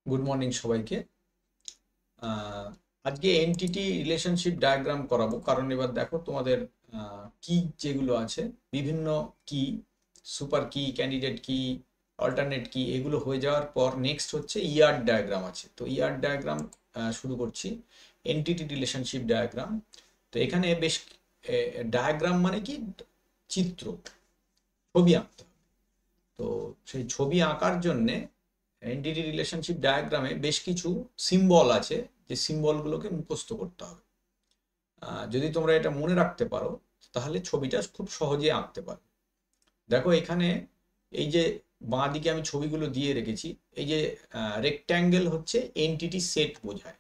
Good morning সবাইকে। আজকে entity relationship diagram করাবো, কারণ এবার দেখো তোমাদের কি যেগুলো আছে, বিভিন্ন কি, সুপার কি, ক্যান্ডিডেট কি, অল্টারনেট কি, এগুলো হয়ে যাওয়ার পর নেক্সট হচ্ছে ইয়ার ডায়াগ্রাম আছে। তো ইয়ার ডায়াগ্রাম শুরু করছি। Entity relationship diagram. তো এখানে বেশ ডায়াগ্রাম মানে কি, চিত্র, ছবি আঁকতে হবে। তো সেই ছবি আঁকার জন্যে এনটিটি রিলেশনশিপ ডায়াগ্রামে বেশ কিছু সিম্বল আছে, যে সিম্বলগুলোকে মুখস্থ করতে হবে। যদি তোমরা এটা মনে রাখতে পারো তাহলে ছবিটা খুব সহজে আঁকতে পারো। দেখো এখানে এই যে বাঁ দিকে আমি ছবিগুলো দিয়ে রেখেছি, এই যে রেক্ট্যাঙ্গেল হচ্ছে এনটিটি সেট বোঝায়।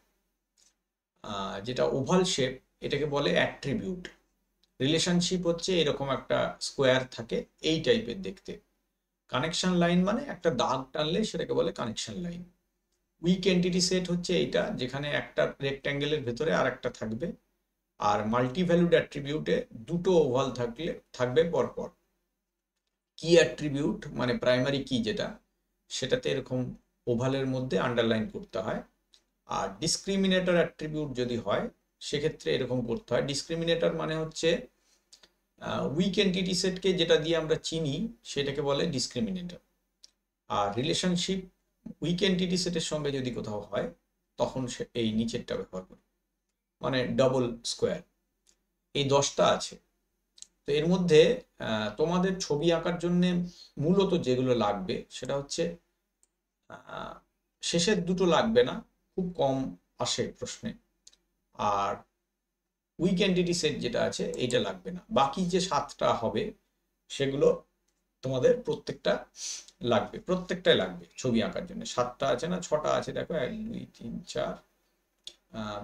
যেটা ওভাল শেপ, এটাকে বলে অ্যাট্রিবিউট। রিলেশনশিপ হচ্ছে এরকম একটা স্কোয়ার থাকে, এই টাইপের দেখতে। কানেকশন লাইন মানে একটা দাগ টানলে সেটাকে বলে connection line. Weak entity set হচ্ছে এইটা, যেখানে একটা রেক্ট্যাঙ্গেলের ভেতরে আর একটা থাকবে। আর মাল্টি ভ্যালুড অ্যাট্রিবিউটে দুটো ওভাল থাকবে পরপর। কি অ্যাট্রিবিউট মানে প্রাইমারি কি যেটা, সেটাতে এরকম ওভালের মধ্যে আন্ডারলাইন করতে হয়। আর ডিসক্রিমিনেটর অ্যাট্রিবিউট যদি হয় সেক্ষেত্রে এরকম করতে হয়। ডিসক্রিমিনেটর মানে হচ্ছে উইক এন্টিটি সেটকে যেটা দিয়ে আমরা চিনি সেটাকে বলে ডিসক্রিমিনেটর। আর রিলেশনশিপ উইক এন্টিটি সেটের সঙ্গে যদি কোথাও হয় তখন সে এই নিচেরটা ব্যবহার করে, মানে ডবল স্কোয়ার। এই 10টা আছে। তো এর মধ্যে তোমাদের ছবি আঁকার জন্য মূলত যেগুলো লাগবে সেটা হচ্ছে, শেষের দুটো লাগবে না, খুব কম আসে প্রশ্নে। আর উইক এন্টিটি সেট যেটা আছে এইটা লাগবে না। বাকি যে 7টা হবে সেগুলো তোমাদের প্রত্যেকটাই লাগবে ছবি আঁকার জন্য। 7টা আছে না, 6টা আছে, দেখো 1 2 3 4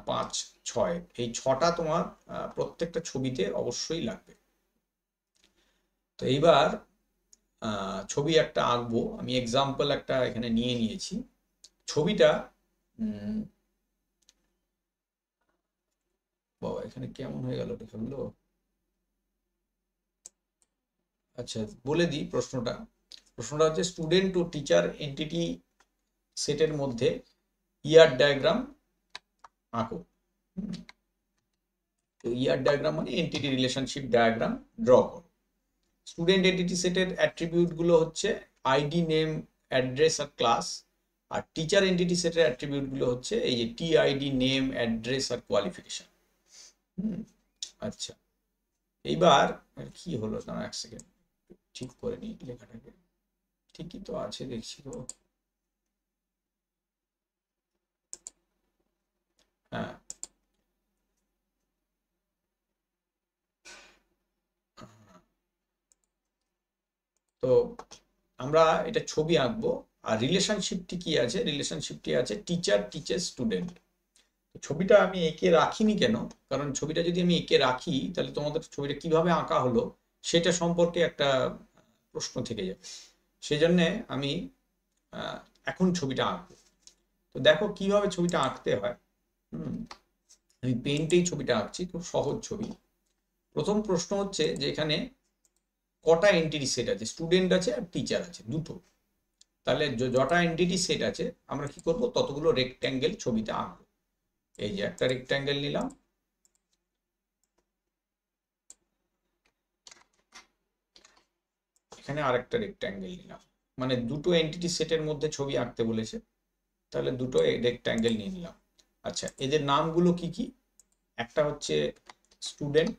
5 6, এই 6টা তোমার প্রত্যেকটা ছবিতে অবশ্যই লাগবে। তো এইবার ছবি একটা আঁকবো আমি, এক্সাম্পল একটা এখানে নিয়ে নিয়েছি। ছবিটা বাবা এখানে কেমন হয়ে গেল দেখলো। আচ্ছা, বলে দিই প্রশ্নটা। প্রশ্নটা হচ্ছে স্টুডেন্ট ও টিচার এন্টিটি সেটের মধ্যে ইয়ার ডায়াগ্রাম আঁকো। তো ইয়ার ডায়াগ্রাম মানে এন্টিটি রিলেশনশিপ ডায়াগ্রাম ড্র করো। স্টুডেন্ট এন্টিটি সেটের অ্যাট্রিবিউট গুলো হচ্ছে আইডি, নেম, অ্যাড্রেস আর ক্লাস। আর টিচার এন্টিটি সেটের অ্যাট্রিবিউট গুলো হচ্ছে এই যে টিআইডি, নেম, অ্যাড্রেস আর কোয়ালিফিকেশন। আচ্ছা, এইবার কি হলো না, এক সেকেন্ড ঠিক করে নিই লেখাটাকে। ঠিকই তো আছে দেখছি তো। হ্যাঁ, তো আমরা এটা ছবি আঁকবো। আর রিলেশনশিপটি কি আছে, রিলেশনশিপটি আছে টিচার টিচার স্টুডেন্ট। ছবিটা আমি এঁকে রাখিনি কেন, কারণ ছবিটা যদি আমি এঁকে রাখি তাহলে তোমাদের ছবিটা কিভাবে আঁকা হলো সেটা সম্পর্কে একটা প্রশ্ন থেকে যাবে। সেই জন্যে আমি এখন ছবিটা আঁকবো। তো দেখো কিভাবে ছবিটা আঁকতে হয়। আমি পেন্টেই ছবিটা আঁকছি, খুব সহজ ছবি। প্রথম প্রশ্ন হচ্ছে যে এখানে কটা এন্টিটি সেট আছে, স্টুডেন্ট আছে আর টিচার আছে দুটো। তাহলে যটা এন্টিটি সেট আছে আমরা কি করব, ততগুলো রেক্ট্যাঙ্গেল ছবিতে আঁকবো। এই যে একটা রেক্ট্যাঙ্গেল নিলাম, এখানে আরেকটা রেক্ট্যাঙ্গেল নিলাম, মানে দুটো এন্টিটি সেটের মধ্যে ছবি আঁকতে বলেছে, তাহলে দুটো রেক্ট্যাঙ্গেল নিয়ে নিলাম। আচ্ছা, এদের নামগুলো কি কি, একটা হচ্ছে স্টুডেন্ট,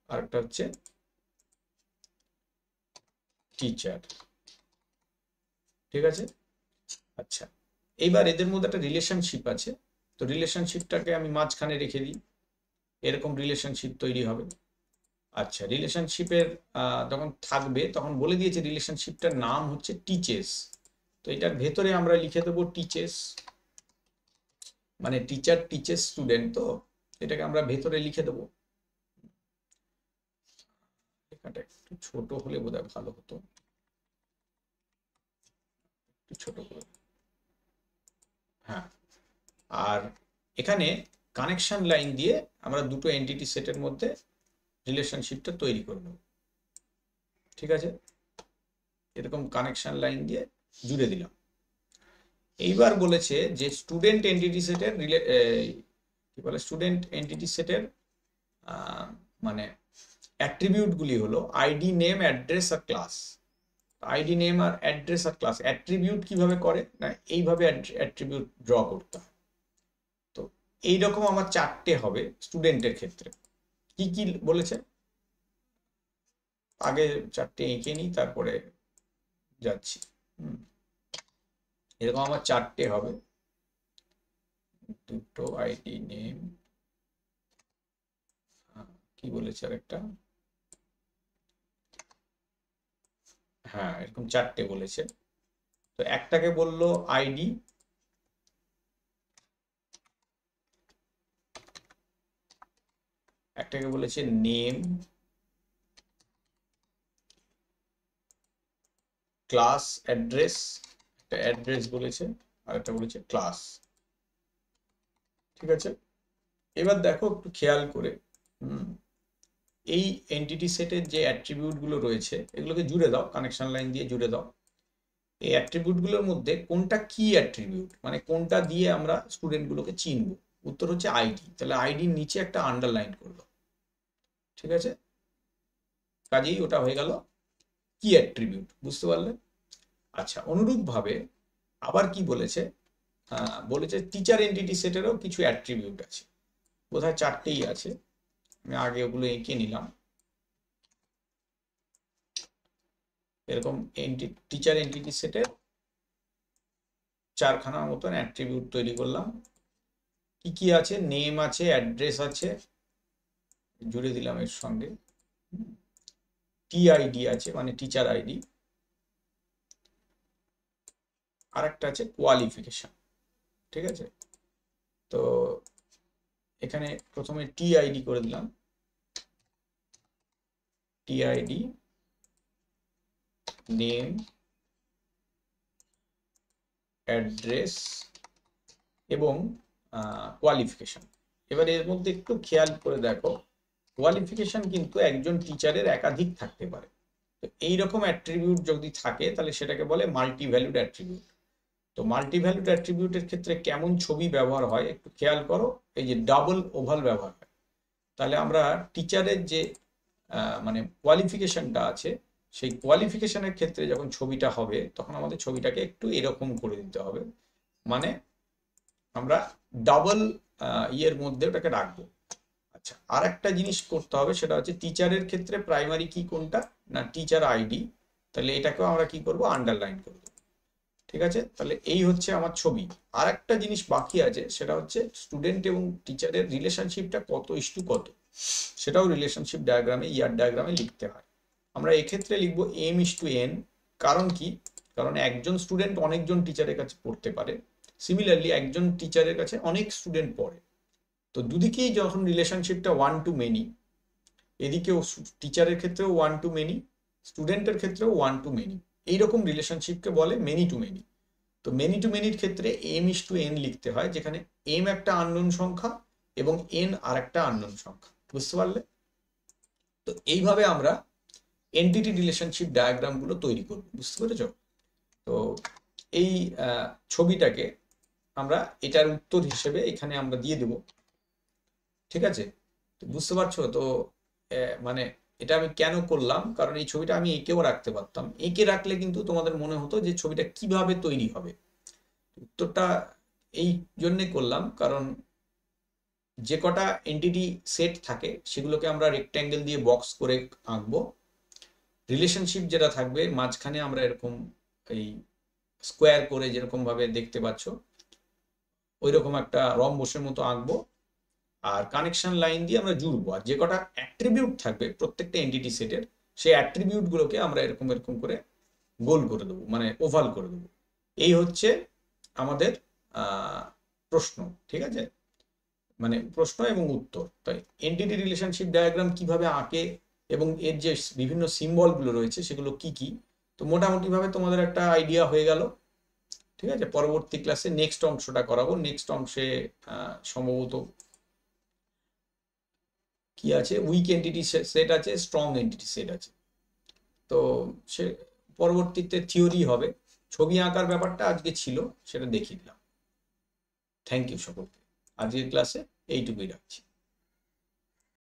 আরেকটা হচ্ছে টিচার। ঠিক আছে। আচ্ছা, এইবার এদের মধ্যে একটা রিলেশনশিপ আছে, তো রিলেশনশিপটাকে আমি মাঝখানে রেখে দিই, এরকম রিলেশনশিপ তৈরি হবে। আচ্ছা, রিলেশনশিপের যখন থাকবে তখন বলে দিয়েছে রিলেশনশিপটার নাম হচ্ছে টিচেস। তো এটার ভেতরে আমরা লিখে দেবো টিচেস, মানে টিচার টিচেস স্টুডেন্ট। তো এটাকে আমরা ভেতরে লিখে দেবো। লেখাটা একটু ছোট হলে বোধহয় ভালো হতো, একটু ছোট করে। হ্যাঁ, আর এখানে কানেকশন লাইন দিয়ে আমরা দুটো এন্টিটি সেটের মধ্যে রিলেশনশিপটা তৈরি করে নেব। ঠিক আছে, এরকম কানেকশন লাইন দিয়ে জুড়ে দিলাম। এইবার বলেছে যে স্টুডেন্ট এন্টিটি সেটের কি বলে, স্টুডেন্ট এন্টিটি সেটের মানে অ্যাট্রিবিউটগুলি হলো আইডি, নেম, অ্যাড্রেস আর ক্লাস। আইডি, নেম আর অ্যাড্রেস আর ক্লাস। অ্যাট্রিবিউট কিভাবে করে না, এইভাবে অ্যাট্রিবিউট ড্র করতে হয়। তো এইরকম আমার 4টে হবে স্টুডেন্টের ক্ষেত্রে। কি কি বলেছে, আগে 4টে এঁকে নিই তারপরে যাচ্ছি। এরকম আমার 4টে হবে, দুটো আইডি, নেম, কি বলেছে আরেকটা, হ্যাঁ এরকম 4টে বলেছে। তো একটাকে বললো আইডি, একটাকে বলেছে নেম, ক্লাস, অ্যাড্রেস, একটা অ্যাড্রেস বলেছে আর একটা বলেছে ক্লাস। ঠিক আছে, এবার দেখো একটু খেয়াল করে, এই এন্টিটি সেটের যে অ্যাট্রিবিউট গুলো রয়েছে এগুলোকে জুড়ে দাও, কানেকশন লাইন দিয়ে জুড়ে দাও। এই অ্যাট্রিবিউট গুলোর মধ্যে কোনটা কি অ্যাট্রিবিউট, মানে কোনটা দিয়ে আমরা স্টুডেন্ট গুলোকে চিনবো, উত্তর হচ্ছে আইডি। তাহলে আইডির নিচে একটা আন্ডারলাইন করলো। ঠিক আছে, কাজেই ওটা হয়ে গেল কি অ্যাট্রিবিউট, বুঝতে পারলে? আচ্ছা, অনুরূপ ভাবে আবার কি বলেছে, বলেছে টিচার এন্টিটি সেটেরও কিছু অ্যাট্রিবিউট আছে, বোধহয় 4টেই আছে, আমি আগে ওগুলো এঁকে নিলাম। এরকম টিচার এন্টিটি সেটের 4খানা মতন অ্যাট্রিবিউট তৈরি করলাম। কি কি আছে, নেম আছে, অ্যাড্রেস আছে, জুড়ে দিলাম এর সঙ্গে, টিআইডি আছে মানে টিচার আইডি, আর একটা আছে কোয়ালিফিকেশন। ঠিক আছে, তো এখানে প্রথমে টিআইডি করে দিলাম, টিআইডি, নেম, অ্যাড্রেস এবং কোয়ালিফিকেশন। এবার এর মধ্যে একটু খেয়াল করে দেখো, কোয়ালিফিকেশন কিন্তু একজন টিচারের একাধিক থাকতে পারে। তো এইরকম অ্যাট্রিবিউট যদি থাকে তাহলে সেটাকে বলে মাল্টি ভ্যালুড অ্যাট্রিবিউট। তো মাল্টি ভ্যালুড অ্যাট্রিবিউটের ক্ষেত্রে কেমন ছবি ব্যবহার হয় একটু খেয়াল করো, এই যে ডাবল ওভাল ব্যবহার হয়। তাহলে আমরা টিচারের যে মানে কোয়ালিফিকেশনটা আছে, সেই কোয়ালিফিকেশনের ক্ষেত্রে যখন ছবিটা হবে তখন আমাদের ছবিটাকে একটু এরকম করে দিতে হবে, মানে আমরা ডাবল ইয়ের মধ্যে ওটাকে রাখবো। আচ্ছা, আর একটা জিনিস করতে হবে, সেটা হচ্ছে টিচারের ক্ষেত্রে প্রাইমারি কি কোনটা না টিচার আইডি, তাহলে এটাকেও আমরা কি করব, আন্ডারলাইন করব। ঠিক আছে, তাহলে এই হচ্ছে আমার ছবি। আর একটা জিনিস বাকি আছে, সেটা হচ্ছে স্টুডেন্ট এবং টিচারের রিলেশনশিপটা কত ইস্টু কত, সেটাও রিলেশনশিপ ডায়াগ্রামে, ইয়ার ডায়াগ্রামে লিখতে হয়। আমরা এক্ষেত্রে লিখবো m:n। কারণ কি, কারণ একজন স্টুডেন্ট অনেকজন টিচারের কাছে পড়তে পারে, সিমিলারলি একজন টিচারের কাছে অনেক স্টুডেন্ট পড়ে। তো দুদিকেই যখন রিলেশনশিপটা 1 to many, এদিকেও টিচারের ক্ষেত্রেও 1 to many, স্টুডেন্টের ক্ষেত্রেও 1 to many, এইরকম রিলেশনশিপকে বলে মেনি টু মেনি। তো মেনি টু মেনির ক্ষেত্রে m:n লিখতে হয়, যেখানে m একটা আননোন সংখ্যা এবং n আর একটা আননোন সংখ্যা, বুঝতে পারলে? তো এইভাবে আমরা এন্টিটি রিলেশনশিপ ডায়াগ্রাম গুলো তৈরি করব, বুঝতে পেরেছ? তো এই ছবিটাকে আমরা এটার উত্তর হিসেবে এখানে আমরা দিয়ে দেব। ঠিক আছে, তো বুঝতে পারছো তো? মানে এটা আমি কেন করলাম, কারণ এই ছবিটা আমি এঁকেও রাখতে পারতাম, এঁকে রাখলে কিন্তু তোমাদের মনে হতো যে ছবিটা কিভাবে তৈরি হবে। উত্তরটা এই জন্যে করলাম কারণ যে কটা এন্টিটি সেট থাকে সেগুলোকে আমরা রেক্ট্যাঙ্গেল দিয়ে বক্স করে আঁকবো, রিলেশনশিপ যেটা থাকবে মাঝখানে আমরা এরকম এই স্কোয়ার করে যেরকম ভাবে দেখতে পাচ্ছ ওই রকম একটা রম্বসের মতো আঁকবো, আর কানেকশন লাইন দিয়ে আমরা জুড়বো। আর যে কটা অ্যাট্রিবিউট থাকবে প্রত্যেকটা এন্টিটি সেটের, সেই অ্যাট্রিবিউট গুলোকে আমরা এরকম এরকম করে গোল করে দেবো, মানে ওভাল করে দেবো। এই হচ্ছে আমাদের প্রশ্ন। ঠিক আছে, মানে প্রশ্ন এবং উত্তর। তাই এন্টিটি রিলেশনশিপ ডায়াগ্রাম কিভাবে আঁকে এবং এর যে বিভিন্ন সিম্বল গুলো রয়েছে সেগুলো কি কি, তো মোটামুটি ভাবে তোমাদের একটা আইডিয়া হয়ে গেল। ঠিক আছে, পরবর্তী ক্লাসে নেক্সট অংশটা করাবো। নেক্সট অংশে সম্ভবত কি আছে, উইক এন্টিটি সেট আছে, স্ট্রং এন্টিটি সেট আছে। তো সে পরবর্তীতে থিওরি হবে। ছবি আঁকার ব্যাপারটা আজকে ছিল, সেটা দেখিয়ে দিলাম। থ্যাংক ইউ সকলকে। আজকের ক্লাসে এইটুকুই রাখছি।